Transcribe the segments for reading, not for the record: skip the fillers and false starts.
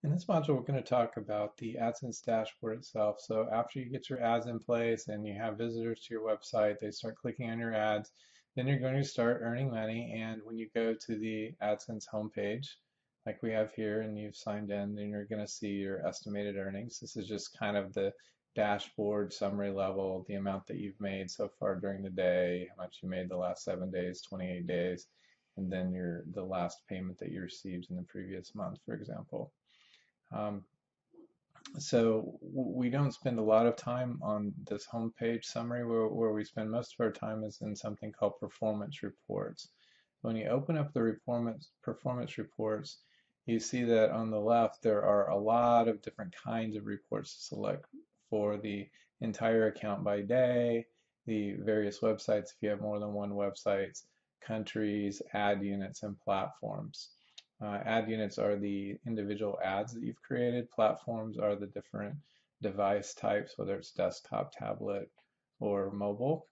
In this module, we're going to talk about the AdSense dashboard itself. So after you get your ads in place and you have visitors to your website, they start clicking on your ads, then you're going to start earning money. And when you go to the AdSense homepage, like we have here, and you've signed in, then you're going to see your estimated earnings. This is just kind of the dashboard summary level, the amount that you've made so far during the day, how much you made the last 7 days, 28 days, and then the last payment that you received in the previous month, for example. Um, so we don't spend a lot of time on this homepage summary. Where we spend most of our time is in something called performance reports. When you open up the performance reports, you see that on the left there are a lot of different kinds of reports to select for the entire account by day, the various websites if you have more than one website, countries, ad units, and platforms. Ad units are the individual ads that you've created. Platforms are the different device types, whether it's desktop, tablet, or mobile.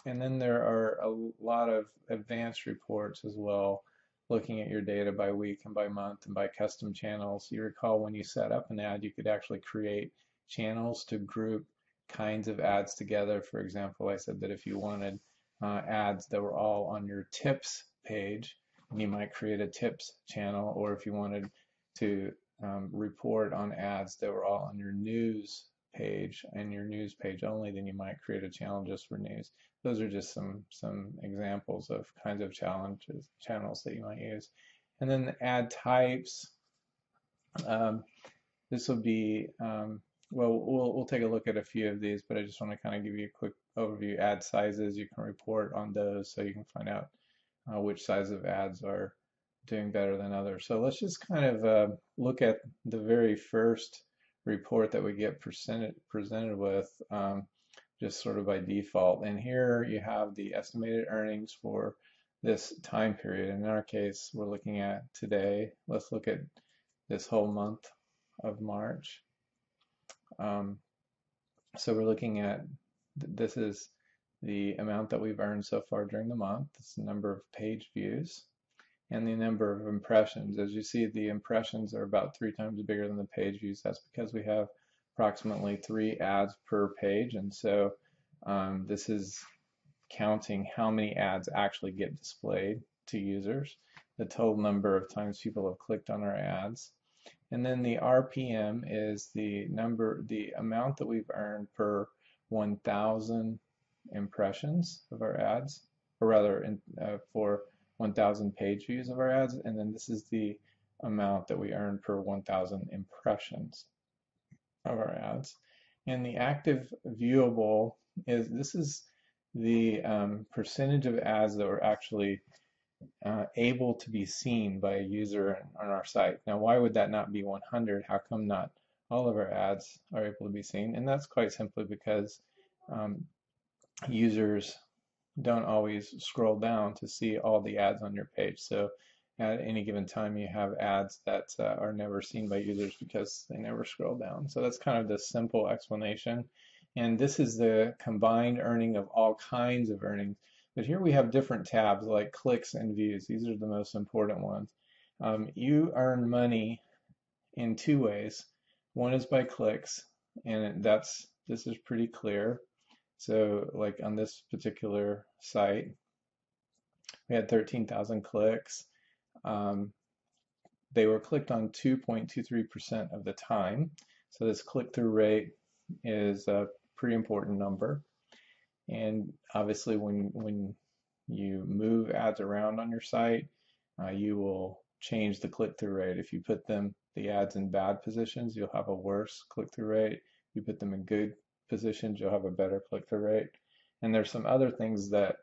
And then there are a lot of advanced reports as well, looking at your data by week and by month and by custom channels. You recall when you set up an ad, you could actually create channels to group kinds of ads together. For example, I said that if you wanted ads that were all on your tips page, you might create a tips channel, or if you wanted to report on ads that were all on your news page and your news page only, then you might create a channel just for news. Those are just some examples of kinds of channels that you might use. And then the ad types. Um, this will be well, we'll take a look at a few of these, but I just want to kind of give you a quick overview. Ad sizes, you can report on those so you can find out which size of ads are doing better than others. So let's just kind of look at the very first report that we get presented with just sort of by default. And here you have the estimated earnings for this time period. In our case, we're looking at today. Let's look at this whole month of March. Um, so we're looking at, this is the amount that we've earned so far during the month. It's the number of page views and the number of impressions. As you see, the impressions are about 3 times bigger than the page views. That's because we have approximately 3 ads per page, and so this is counting how many ads actually get displayed to users, the total number of times people have clicked on our ads. And then the RPM is the amount that we've earned per 1,000 impressions of our ads, or rather for 1,000 page views of our ads. And then this is the amount that we earn per 1,000 impressions of our ads. And the active viewable this is the percentage of ads that were actually able to be seen by a user on our site. Now, why would that not be 100? How come not all of our ads are able to be seen? And that's quite simply because users don't always scroll down to see all the ads on your page. So at any given time, you have ads that are never seen by users because they never scroll down. So that's kind of the simple explanation. And this is the combined earning of all kinds of earnings. But here we have different tabs like clicks and views. These are the most important ones. You earn money in 2 ways. One is by clicks, and this is pretty clear. So like on this particular site, we had 13,000 clicks. They were clicked on 2.23% of the time. So this click-through rate is a pretty important number. And obviously when you move ads around on your site, you will change the click-through rate. If you put the ads in bad positions, you'll have a worse click-through rate. If you put them in good positions, you'll have a better click-through rate. And there's some other things that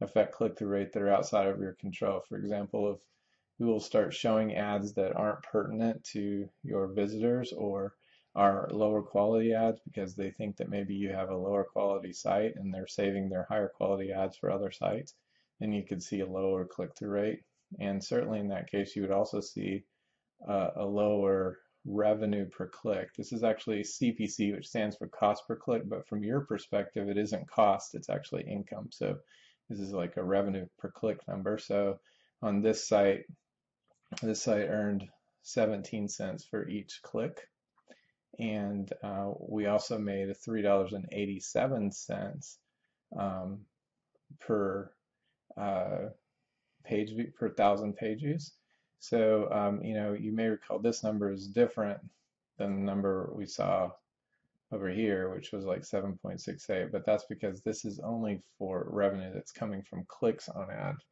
affect click-through rate that are outside of your control. For example, if Google starts showing ads that aren't pertinent to your visitors or are lower quality ads because they think that maybe you have a lower quality site and they're saving their higher quality ads for other sites, then you could see a lower click-through rate. And certainly in that case, you would also see a lower revenue per click. This is actually CPC, which stands for cost per click, but from your perspective, it isn't cost, it's actually income. So this is like a revenue per click number. So on this site earned 17 cents for each click. And we also made $3.87 um, per page view, per 1,000 page views. So, you may recall this number is different than the number we saw over here, which was like 7.68, but that's because this is only for revenue that's coming from clicks on ads.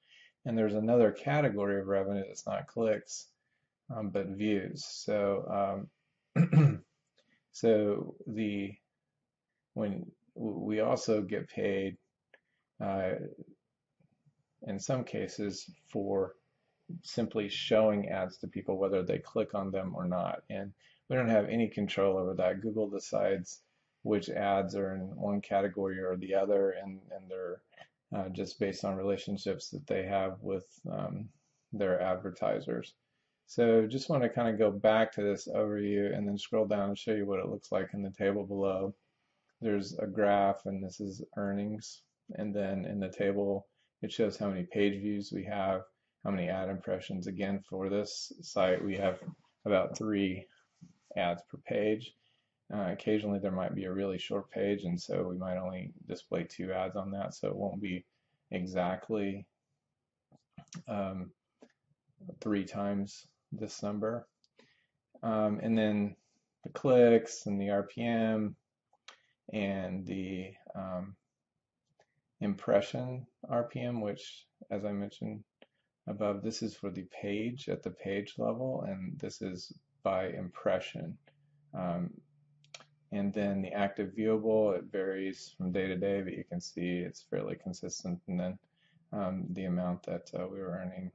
And there's another category of revenue that's not clicks, but views. So, so when we also get paid uh, in some cases for simply showing ads to people, whether they click on them or not. And we don't have any control over that. Google decides which ads are in one category or the other, and they're just based on relationships that they have with their advertisers. So just want to kind of go back to this overview and then scroll down and show you what it looks like in the table below. There's a graph, and this is earnings. And then in the table, it shows how many page views we have, how many ad impressions. Again, for this site, we have about 3 ads per page. Occasionally, there might be a really short page, and so we might only display 2 ads on that, so it won't be exactly 3 times this number. And then the clicks and the RPM and the impression RPM, which, as I mentioned above, this is for the page at the page level, and this is by impression. And then the active viewable, it varies from day to day, but you can see it's fairly consistent. And then the amount that we were earning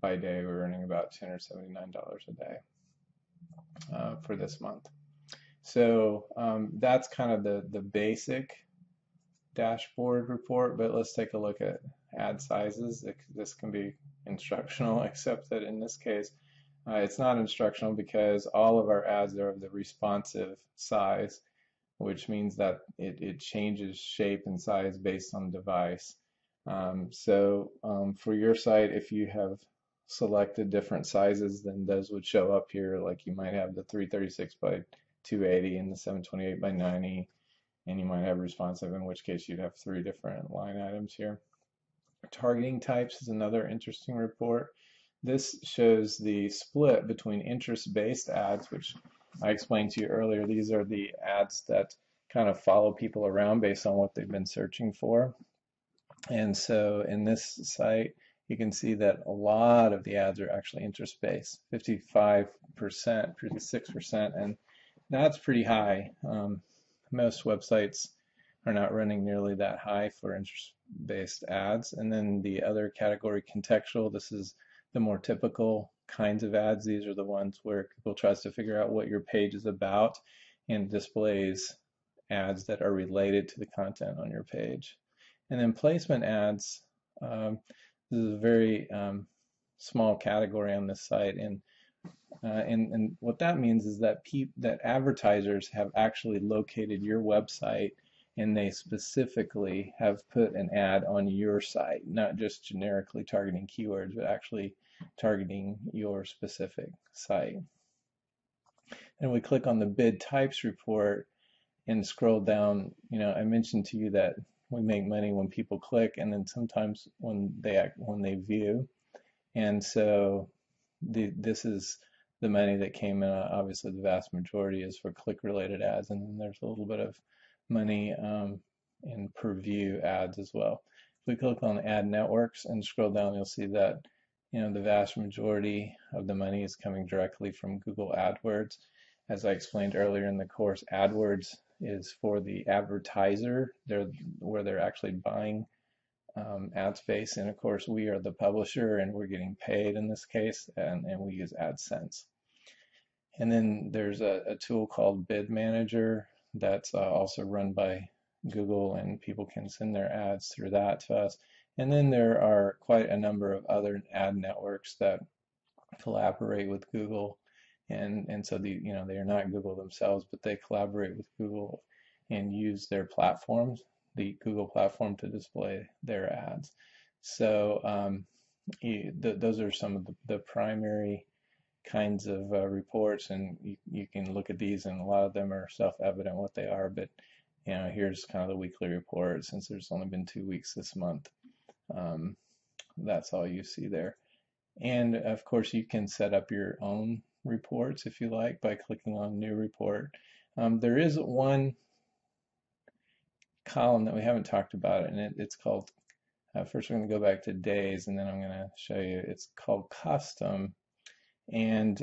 by day, we were earning about $279 a day for this month. So that's kind of the basic dashboard report, but let's take a look at ad sizes. This can be instructional, except that in this case, it's not instructional because all of our ads are of the responsive size, which means that it changes shape and size based on device. So for your site, if you have selected different sizes, then those would show up here. Like you might have the 336 by 280 and the 728 by 90, and you might have responsive, in which case you'd have 3 different line items here. Targeting types is another interesting report. This shows the split between interest-based ads, which I explained to you earlier. These are the ads that kind of follow people around based on what they've been searching for. And so in this site, you can see that a lot of the ads are actually interest-based, 55%, 56%, and that's pretty high. Most websites are not running nearly that high for interest-based ads. And then the other category, contextual, this is the more typical kinds of ads. These are the ones where Google tries to figure out what your page is about and displays ads that are related to the content on your page. And then placement ads, this is a very small category on this site, and what that means is that that advertisers have actually located your website, and they specifically have put an ad on your site, not just generically targeting keywords, but actually targeting your specific site. And we click on the bid types report and scroll down. I mentioned to you that we make money when people click, and then sometimes when they view. And so this is the money that came in. Obviously, the vast majority is for click-related ads, and then there's a little bit of money in per-view ads as well. If we click on ad networks and scroll down, you'll see that the vast majority of the money is coming directly from Google AdWords. As I explained earlier in the course, AdWords is for the advertiser, where they're actually buying ad space, and of course we are the publisher and we're getting paid in this case, and we use Adsense. And then there's a tool called Bid Manager that's also run by Google, and people can send their ads through that to us. And then there are quite a number of other ad networks that collaborate with Google, and so they are not Google themselves, but they collaborate with Google and use their platforms, the Google platform, to display their ads. So those are some of the primary kinds of reports, and you can look at these, and a lot of them are self-evident what they are, but here's kind of the weekly report. Since there's only been 2 weeks this month, that's all you see there. And of course, you can set up your own reports if you like by clicking on New Report. There is one column that we haven't talked about, and it's called, first we're going to go back to days, and then I'm going to show you, it's called Custom. And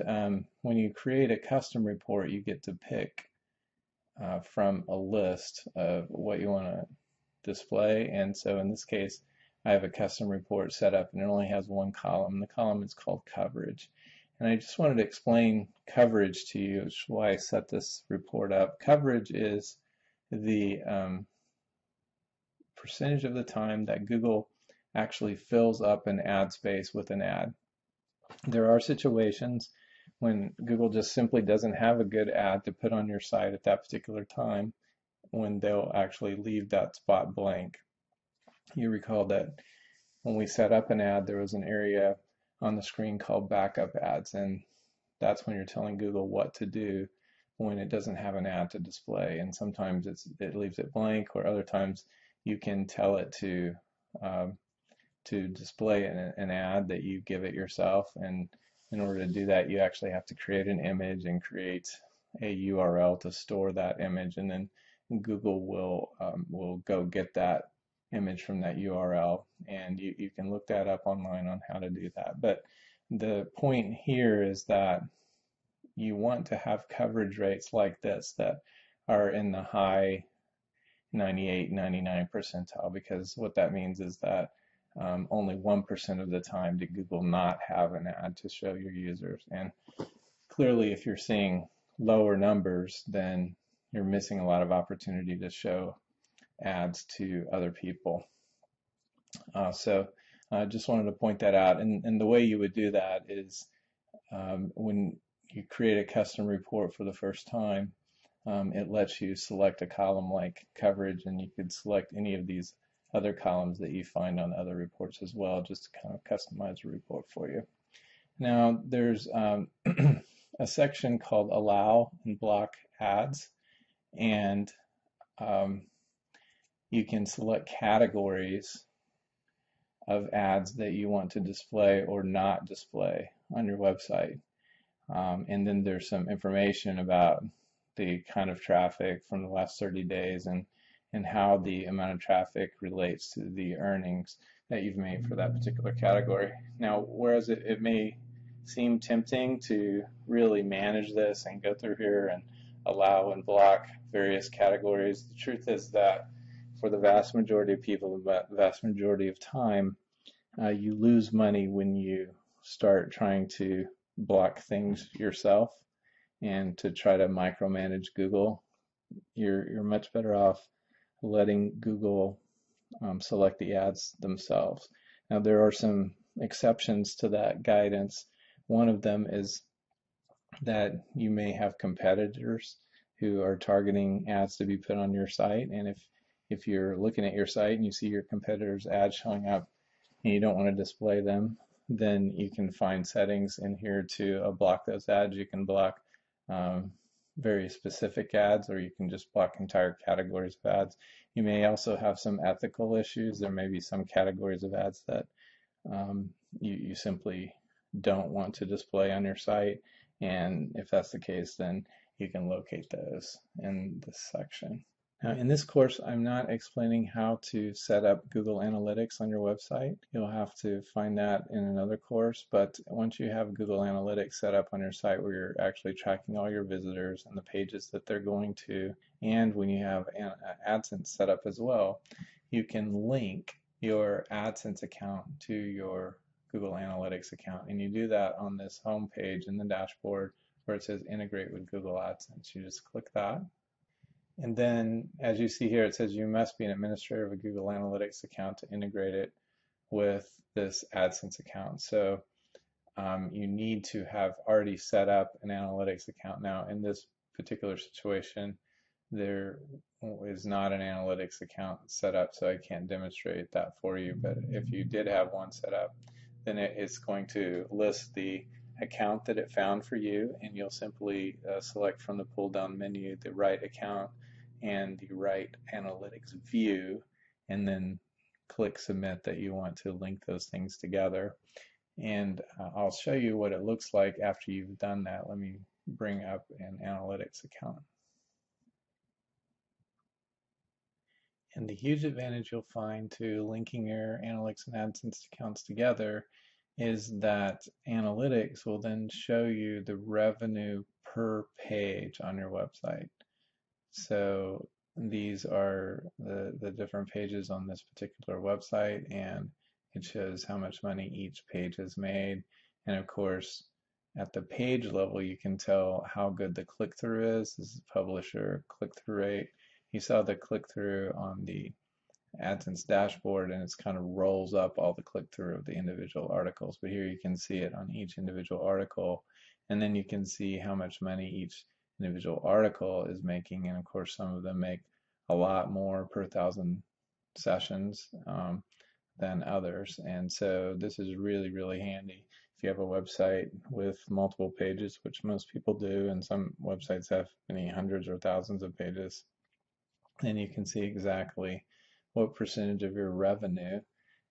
when you create a custom report, you get to pick from a list of what you want to display. And so in this case, I have a custom report set up, and it only has one column. The column is called coverage. And I just wanted to explain coverage to you, which is why I set this report up. Coverage is the percentage of the time that Google actually fills up an ad space with an ad. There are situations when Google just simply doesn't have a good ad to put on your site at that particular time, when they'll actually leave that spot blank. You recall that when we set up an ad, there was an area on the screen called backup ads, and that's when you're telling Google what to do when it doesn't have an ad to display. And sometimes it leaves it blank, or other times you can tell it to display an ad that you give it yourself. And in order to do that, you actually have to create an image and create a URL to store that image, and then Google will go get that image from that URL, and you can look that up online on how to do that. But the point here is that you want to have coverage rates like this that are in the high 98, 99 percentile, because what that means is that only 1% of the time did Google not have an ad to show your users. And clearly, if you're seeing lower numbers, then you're missing a lot of opportunity to show ads to other people. So I just wanted to point that out. And the way you would do that is when you create a custom report for the first time, it lets you select a column like coverage, and you could select any of these other columns that you find on other reports as well, just to kind of customize a report for you. Now there's a section called Allow and Block Ads, and you can select categories of ads that you want to display or not display on your website. And then there's some information about the kind of traffic from the last 30 days and how the amount of traffic relates to the earnings that you've made for that particular category. Now, whereas it may seem tempting to really manage this and go through here and allow and block various categories, the truth is that for the vast majority of people, the vast majority of time, you lose money when you start trying to block things yourself and to try to micromanage Google. You're much better off letting Google select the ads themselves. Now, there are some exceptions to that guidance. One of them is that you may have competitors who are targeting ads to be put on your site, and if you're looking at your site and you see your competitors' ads showing up and you don't want to display them, then you can find settings in here to block those ads. You can block very specific ads, or you can just block entire categories of ads. You may also have some ethical issues. There may be some categories of ads that you simply don't want to display on your site, and if that's the case, then you can locate those in this section. Now, in this course, I'm not explaining how to set up Google Analytics on your website. You'll have to find that in another course, but once you have Google Analytics set up on your site where you're actually tracking all your visitors and the pages that they're going to, and when you have Adsense set up as well, you can link your Adsense account to your Google Analytics account, and you do that on this home page in the dashboard where it says Integrate with Google AdSense. You just click that. And then, as you see here, it says you must be an administrator of a Google Analytics account to integrate it with this AdSense account. So you need to have already set up an analytics account. Now, in this particular situation, there is not an analytics account set up, so I can't demonstrate that for you. But if you did have one set up, then it's going to list the account that it found for you, and you'll simply select from the pull down menu the right account and the right analytics view, and then click submit that you want to link those things together. And I'll show you what it looks like after you've done that. Let me bring up an analytics account. And the huge advantage you'll find to linking your Analytics and AdSense accounts together is that Analytics will then show you the revenue per page on your website. So these are the different pages on this particular website, and it shows how much money each page has made. And of course, at the page level, you can tell how good the click-through is. This is publisher click-through rate. You saw the click-through on the AdSense dashboard, and it's kind of rolls up all the click-through of the individual articles. But here you can see it on each individual article, and then you can see how much money each individual article is making. And of course, some of them make a lot more per thousand sessions than others. And so this is really, really handy if you have a website with multiple pages, which most people do, and some websites have many hundreds or thousands of pages. And you can see exactly what percentage of your revenue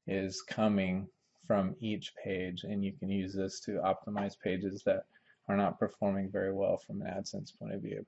is coming from each page, and you can use this to optimize pages that are not performing very well from an AdSense point of view.